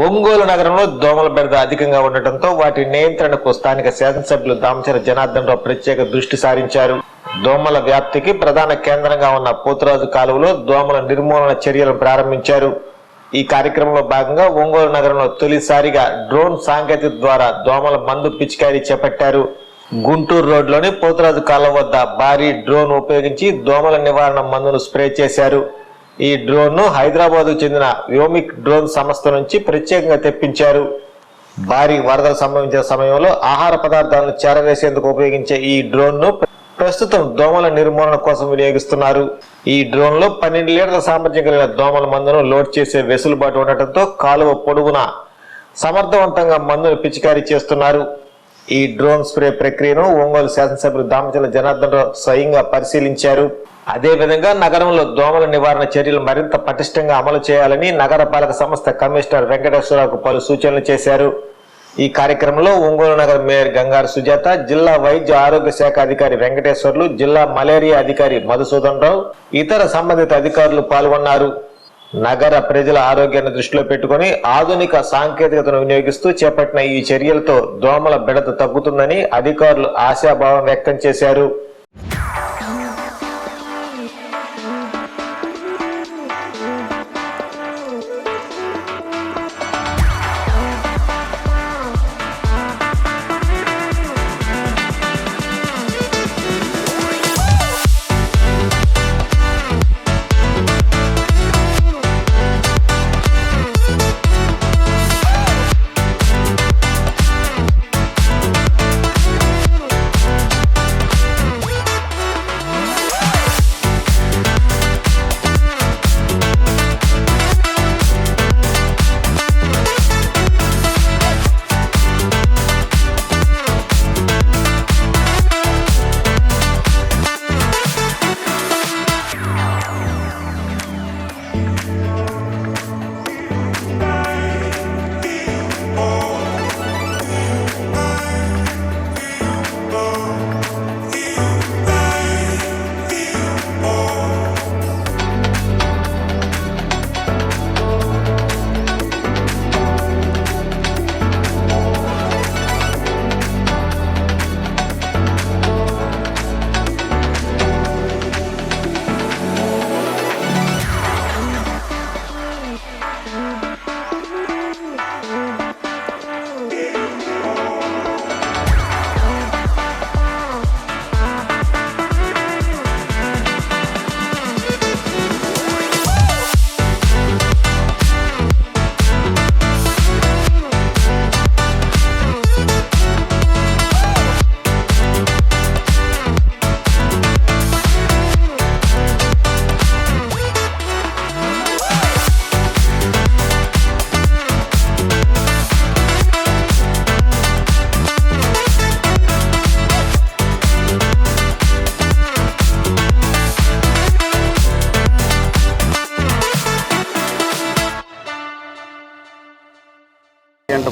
ఒంగోలు నగరంలో దోమల బెడద అధికంగా ఉండటంతో వాటి నియంత్రణకు స్థానిక శాసనసభ్యులు దామచర్ల జనార్దన్ రావు ప్రత్యేక దృష్టి సారించారు. దోమల వ్యాప్తికి ప్రధాన కేంద్రంగా ఉన్న పోతురాజు కాలువలో దోమల నిర్మూలన చర్యలను ప్రారంభించారు. ఈ కార్యక్రమంలో భాగంగా ఒంగోలు నగరంలో తొలిసారిగా డ్రోన్ సాంకేతిక ద్వారా దోమల మందు పిచికారీ చేపట్టారు. గుంటూరు రోడ్లోని పోతురాజు కాలువ వద్ద భారీ డ్రోన్ ఉపయోగించి దోమల నివారణ మందును స్ప్రే చేశారు. ఈ డ్రోన్ ను హైదరాబాద్ కు చెందిన వ్యోమిక్ డ్రోన్ సంస్థ నుంచి ప్రత్యేకంగా తెప్పించారు. భారీ వరదలు సంభవించిన సమయంలో ఆహార పదార్థాలను చేరవేసేందుకు ఉపయోగించే ఈ డ్రోన్ ను ప్రస్తుతం దోమల నిర్మూలన కోసం వినియోగిస్తున్నారు. ఈ డ్రోన్ లో 12 లీటర్ల సామర్థ్యం కలిగిన దోమల మందును లోడ్ చేసే వెసులుబాటు ఉండటంతో కాలువ పొడవున సమర్థవంతంగా మందును పిచికారీ చేస్తున్నారు. ఈ డ్రోన్ స్ప్రే ప్రక్రియను ఒంగోలు శాసనసభ్యులు దామచర్ల జనార్దన్ రావు స్వయంగా పరిశీలించారు. అదేవిధంగా నగరంలో దోమల నివారణ చర్యలు మరింత పటిష్టంగా అమలు చేయాలని నగరపాలక సంస్థ కమిషనర్ వెంకటేశ్వరరావుకు పలు సూచనలు చేశారు. ఈ కార్యక్రమంలో ఒంగోలు నగర మేయర్ గంగారు సుజాత, జిల్లా వైద్య ఆరోగ్య శాఖ అధికారి వెంకటేశ్వర్లు, జిల్లా మలేరియా అధికారి మధుసూదన్ రావు, ఇతర సంబంధిత అధికారులు పాల్గొన్నారు. నగర ప్రజల ఆరోగ్యాన్ని దృష్టిలో పెట్టుకుని ఆధునిక సాంకేతికతను వినియోగిస్తూ చేపట్టిన ఈ చర్యలతో దోమల బెడద తగ్గుతుందని అధికారులు ఆశాభావం వ్యక్తం చేశారు.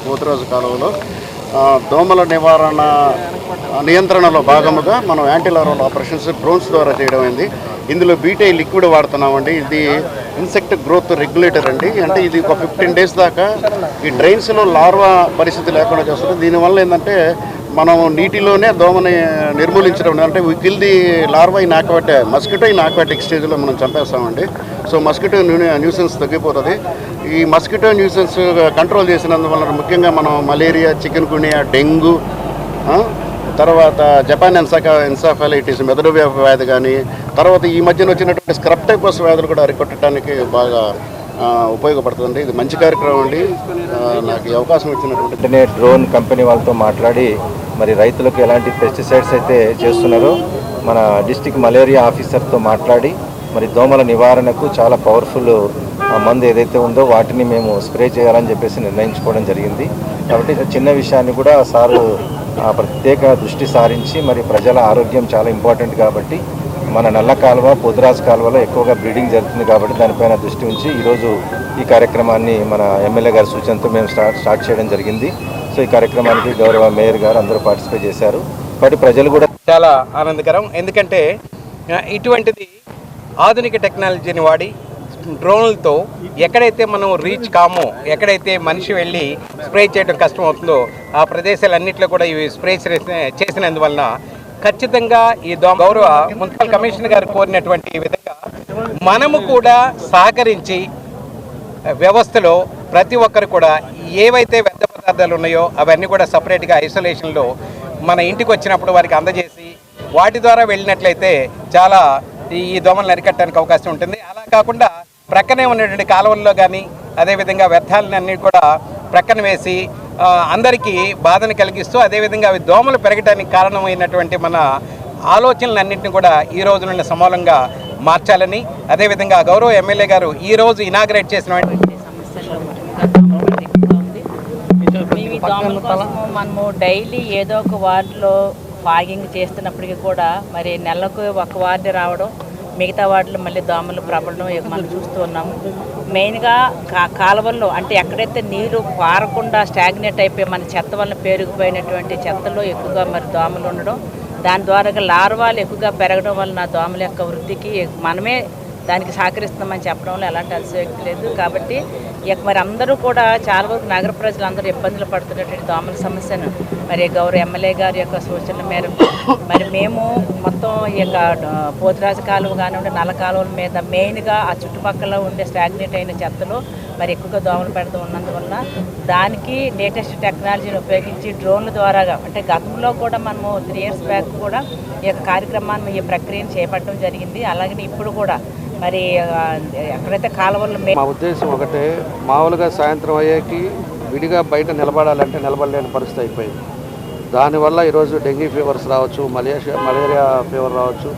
పోతురాజు కాలువలో దోమల నియంత్రణలో భాగముగా మనం యాంటీలార్వల్ ఆపరేషన్స్ డ్రోన్స్ ద్వారా చేయడం అయింది. ఇందులో బీటీ లిక్విడ్ వాడుతున్నామండి. ఇది ఇన్సెక్ట్ గ్రోత్ రెగ్యులేటర్ అండి. అంటే ఇది ఒక 15 డేస్ దాకా ఈ డ్రైన్స్లో లార్వా పరిస్థితి లేకుండా చేస్తుంది. దీనివల్ల ఏంటంటే మనం నీటిలోనే దోమని నిర్మూలించడం, అంటే we kill the larva in mosquito in aquatic స్టేజ్లో మనం చంపేస్తామండి. సో మస్కిటో న్యూసెన్స్ తగ్గిపోతుంది. ఈ మస్కిటో న్యూసెన్స్ కంట్రోల్ చేసినందువల్ల ముఖ్యంగా మనం మలేరియా, చికెన్ గునియా, డెంగ్యూ, తర్వాత జపాన్ ఎన్సెఫాలైటిస్ మెదడు వ్యాధి కానీ, తర్వాత ఈ మధ్యన వచ్చినటువంటి స్క్రబ్టైఫస్ వ్యాధులు కూడా అరికొట్టడానికి బాగా ఉపయోగపడుతుంది. ఇది మంచి కార్యక్రమం అండి. నాకు ఈ అవకాశం ఇచ్చినటువంటి డ్రోన్ కంపెనీ వాళ్ళతో మాట్లాడి మరి రైతులకు ఎలాంటి పెస్టిసైడ్స్ అయితే చేస్తున్నారో మన డిస్ట్రిక్ట్ మలేరియా ఆఫీసర్తో మాట్లాడి మరి దోమల నివారణకు చాలా పవర్ఫుల్ మందు ఏదైతే ఉందో వాటిని మేము స్ప్రే చేయాలని చెప్పేసి నిర్ణయించుకోవడం జరిగింది. కాబట్టి చిన్న విషయాన్ని కూడా సారు ప్రత్యేక దృష్టి సారించి మరి ప్రజల ఆరోగ్యం చాలా ఇంపార్టెంట్ కాబట్టి మన నల్ల కాలువ, పోతురాజు కాలువలో ఎక్కువగా బ్రీడింగ్ జరుగుతుంది కాబట్టి దానిపైన దృష్టి ఉంచి ఈరోజు ఈ కార్యక్రమాన్ని మన ఎమ్మెల్యే గారి సూచనతో మేము స్టార్ట్ చేయడం జరిగింది. సో ఈ కార్యక్రమానికి గౌరవ మేయర్ గారు అందరూ పార్టిసిపేట్ చేశారు. కాబట్టి ప్రజలు కూడా చాలా ఆనందకరం. ఎందుకంటే ఇటువంటిది ఆధునిక టెక్నాలజీని వాడి డ్రోన్లతో ఎక్కడైతే మనం రీచ్ కామో, ఎక్కడైతే మనిషి వెళ్ళి స్ప్రే చేయడం కష్టం అవుతుందో ఆ ప్రదేశాలన్నింటిలో కూడా ఇవి స్ప్రే చేసినందువలన ఖచ్చితంగా ఈ గౌరవ మున్సిపల్ కమిషనర్ గారు కోరినటువంటి విధంగా మనము కూడా సహకరించి వ్యవస్థలో ప్రతి ఒక్కరు కూడా ఏవైతే వ్యర్థ పదార్థాలు ఉన్నాయో అవన్నీ కూడా సపరేట్గా ఐసోలేషన్లో మన ఇంటికి వచ్చినప్పుడు వారికి అందజేసి వాటి ద్వారా వెళ్ళినట్లయితే చాలా ఈ దోమలను అరికట్టడానికి అవకాశం ఉంటుంది. అలా కాకుండా ప్రక్కనే ఉన్నటువంటి కాలువల్లో కానీ అదేవిధంగా వ్యర్థాలని అన్నీ కూడా ప్రక్కన వేసి అందరికీ బాధను కలిగిస్తూ అదేవిధంగా అవి దోమలు పెరగడానికి కారణమైనటువంటి మన ఆలోచనలన్నింటినీ కూడా ఈ రోజు నుండి సమూలంగా మార్చాలని, అదేవిధంగా గౌరవ ఎమ్మెల్యే గారు ఈరోజు ఇనాగ్రేట్ చేసిన ఈ దోమల కోసము మనము డైలీ ఏదో ఒక వార్డులో ఫాగింగ్ చేస్తున్నప్పటికీ కూడా మరి నెలకు ఒక వార్డు రావడం, మిగతా వార్డులో మళ్ళీ దోమలు ప్రబలడం మనం చూస్తూ ఉన్నాము. మెయిన్గా కాలువల్లో అంటే ఎక్కడైతే నీరు పారకుండా స్టాగ్నేట్ అయిపోయి మన చెత్త వల్ల పేరుకుపోయినటువంటి చెత్తలో ఎక్కువగా మరి దోమలు ఉండడం, దాని ద్వారా లార్వాలు ఎక్కువగా పెరగడం వలన దోమల యొక్క వృద్ధికి మనమే దానికి సహకరిస్తామని చెప్పడంలో ఎలాంటి అతిశయోక్తి లేదు. కాబట్టి మరి అందరూ కూడా చాలా వరకు నగర ప్రజలందరూ ఇబ్బందులు పడుతున్నటువంటి దోమల సమస్యను మరి గౌరవ ఎమ్మెల్యే గారి యొక్క సూచనల మేరకు మరి మేము మొత్తం ఈ యొక్క పోతురాజు కాలువ కానివ్వండి, నల్ల కాలువల మీద మెయిన్గా ఆ చుట్టుపక్కల ఉండే స్టాగ్నేట్ అయిన చెత్తలో మరి ఎక్కువగా దోమలు పెడుతూ ఉన్నందువల్ల దానికి లేటెస్ట్ టెక్నాలజీని ఉపయోగించి డ్రోన్ల ద్వారాగా అంటే గతంలో కూడా మనము 3 years బ్యాక్ కూడా ఈ యొక్క కార్యక్రమాన్ని ఈ ప్రక్రియను చేపట్టడం జరిగింది. అలాగే ఇప్పుడు కూడా మరి ఎక్కడైతే కాలువలు మా ఉద్దేశం ఒకటే, మామూలుగా సాయంత్రం అయ్యేకి విడిగా బయట నిలబడాలంటే నిలబడలేని పరిస్థితి అయిపోయింది. దానివల్ల ఈరోజు డెంగీ ఫీవర్స్ రావచ్చు, మలేరియా ఫీవర్ రావచ్చు.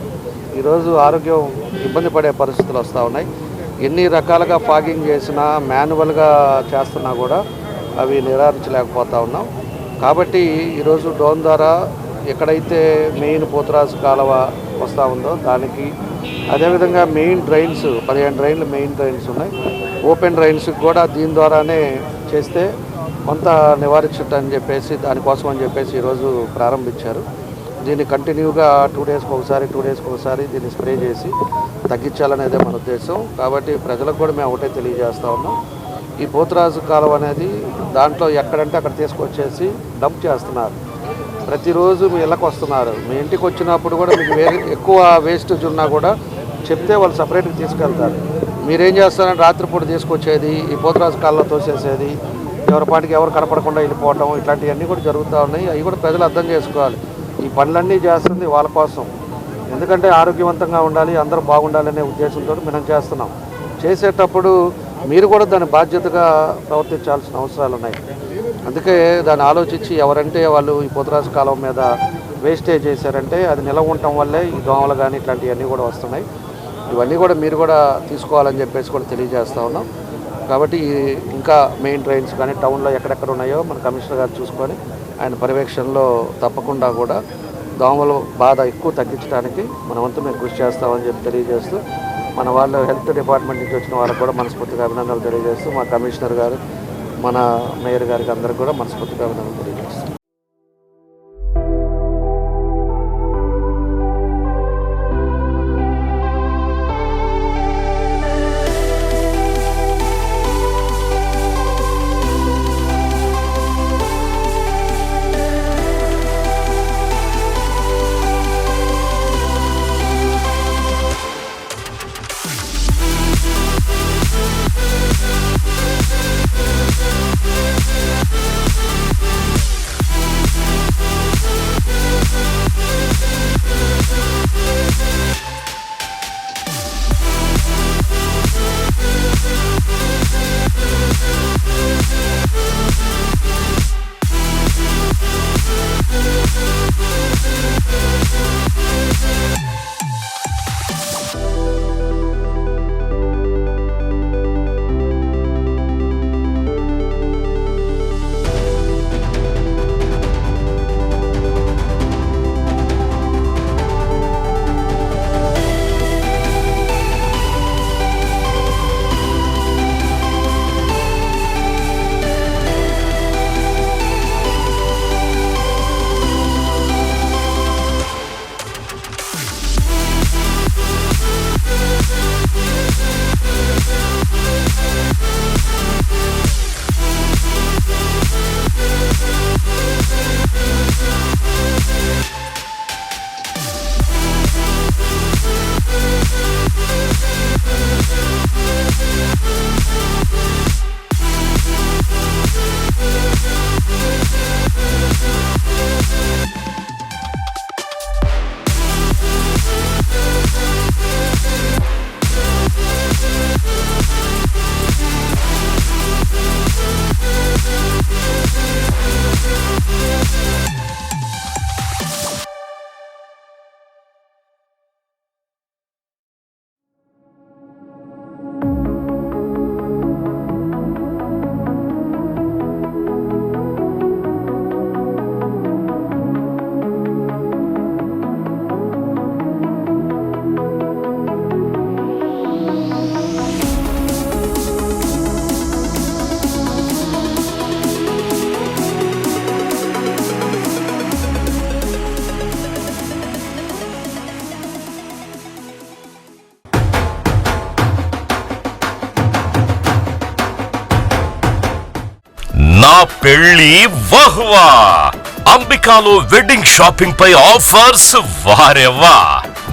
ఈరోజు ఆరోగ్యం ఇబ్బంది పడే పరిస్థితులు వస్తూ ఉన్నాయి. ఎన్ని రకాలుగా ఫాగింగ్ చేసినా మాన్యువల్గా చేస్తున్నా కూడా అవి నివారించలేకపోతూ ఉన్నాం. కాబట్టి ఈరోజు డ్రోన్ ద్వారా ఎక్కడైతే మెయిన్ పోతురాజు కాలువ వస్తూ ఉందో దానికి, అదేవిధంగా మెయిన్ డ్రైన్స్ 15 డ్రైన్లు మెయిన్ డ్రైన్స్ ఉన్నాయి, ఓపెన్ డ్రైన్స్కి కూడా దీని ద్వారానే చేస్తే కొంత నివారించటని చెప్పేసి దానికోసం అని చెప్పేసి ఈరోజు ప్రారంభించారు. దీన్ని కంటిన్యూగా 2 daysకి ఒకసారి దీన్ని స్ప్రే చేసి తగ్గించాలనేదే మన ఉద్దేశం. కాబట్టి ప్రజలకు కూడా మేము ఒకటే తెలియజేస్తూ ఉన్నాం, ఈ పోతురాజు కాలువ అనేది దాంట్లో ఎక్కడంటే అక్కడ తీసుకొచ్చేసి డంప్ చేస్తున్నారు. ప్రతిరోజు మీ ఇళ్ళకి వస్తున్నారు, మీ ఇంటికి వచ్చినప్పుడు కూడా మీకు ఎక్కువ వేస్టేజ్ ఉన్నా కూడా చెప్తే వాళ్ళు సపరేట్గా తీసుకెళ్తారు. మీరేం చేస్తారంటే రాత్రిపూట తీసుకొచ్చేది, ఈ పోతురాజు కాలువలో తోసేసేది, ఎవరి పాటికి ఎవరు కనపడకుండా వెళ్ళిపోవటం, ఇట్లాంటివన్నీ కూడా జరుగుతూ ఉన్నాయి. అవి కూడా ప్రజలు అర్థం చేసుకోవాలి. ఈ పనులన్నీ చేస్తుంది వాళ్ళ కోసం, ఎందుకంటే ఆరోగ్యవంతంగా ఉండాలి, అందరూ బాగుండాలనే ఉద్దేశంతో మనం చేస్తున్నాం. చేసేటప్పుడు మీరు కూడా దాని బాధ్యతగా ప్రవర్తించాల్సిన అవసరాలు ఉన్నాయి. అందుకే దాన్ని ఆలోచించి ఎవరంటే వాళ్ళు ఈ పోతురాజు కాలువ మీద వేస్టేజ్ చేశారంటే అది నిలవ ఉండటం వల్లే ఈ దోమలు కానీ ఇట్లాంటివన్నీ కూడా వస్తున్నాయి. ఇవన్నీ కూడా మీరు కూడా తీసుకోవాలని చెప్పేసి కూడా తెలియజేస్తూ ఉన్నాం. కాబట్టి ఇంకా మెయిన్ డ్రైన్స్ కానీ టౌన్లో ఎక్కడెక్కడ ఉన్నాయో మన కమిషనర్ గారు చూసుకొని ఆయన పర్యవేక్షణలో తప్పకుండా కూడా దోమల బాధ ఎక్కువ తగ్గించడానికి మన వంతు మేము కృషి చేస్తామని చెప్పి తెలియజేస్తూ, మన వాళ్ళు హెల్త్ డిపార్ట్మెంట్ నుంచి వచ్చిన వాళ్ళకు కూడా మనస్ఫూర్తిగా అభినందనలు తెలియజేస్తూ, మా కమిషనర్ గారు మన మేయర్ గారికి అందరికీ కూడా మనస్ఫూర్తిగా అభినందనలు తెలియజేస్తాం. నా పెళ్లి వహ్వా అంబికాలో వెడ్డింగ్ షాపింగ్ పై ఆఫర్స్ వారెవ్వా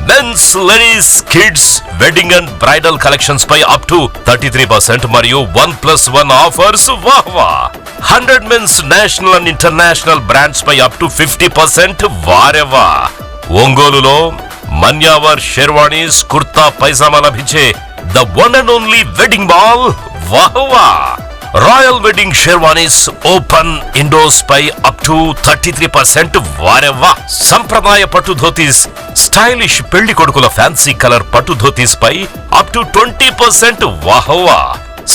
men's ladies kids wedding and bridal collections పై అప్ టు 33% మరియు 1+1 ఆఫర్స్ వాహ్వా 100 men's national and international brands పై అప్ టు 50% వారెవ్వా ఒంగోలులో మన్యావర్ షెర్వాణీస్ కుర్తా పైజామా లభించే the one and only wedding mall వాహ్వా royal wedding sherwanis open indoors పై అప్ టు 33% వారెవ్వా సంప్రదాయ పట్టు ధోతీస్ స్టైలిష్ పెళ్లి కొడుకుల ఫ్యాన్సీ కలర్ పట్టు ధోతీస్ పై అప్ టు 20% వాహ్వా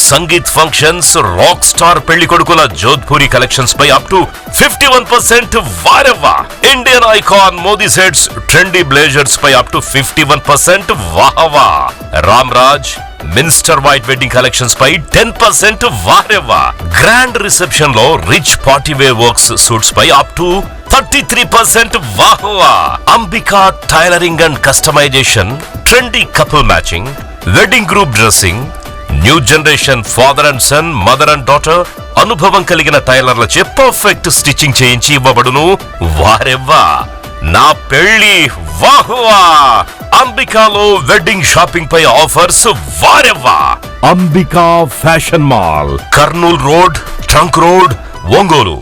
సంగీత్ ఫంక్షన్స్ రాక్ స్టార్ పెళ్లి కొడుకుల జోధ్పూరి కలెక్షన్స్ పై అప్ టు 51% వారెవ్వా Indian icon Modi sets trendy blazers పై అప్ టు 51% వాహ్వా Ram Raj minister white wedding collections పై 10% వారెవ్వా గ్రాండ్ రిసెప్షన్ లో rich party wear works suits పై అప్ టు 33% వాహ్వా Ambika tailoring and customisation trendy couple matching wedding group dressing new generation father and son mother and daughter అనుభవం కలిగిన టైలర్లచే perfect stitching చేయించి ఇవ్వబడును వారెవ్వా నా పెళ్లి వాహ్వా అంబికాలో వెడ్డింగ్ షాపింగ్ పై ఆఫర్స్ వారెవ్వా Ambika fashion mall Kurnool road trunk road Ongole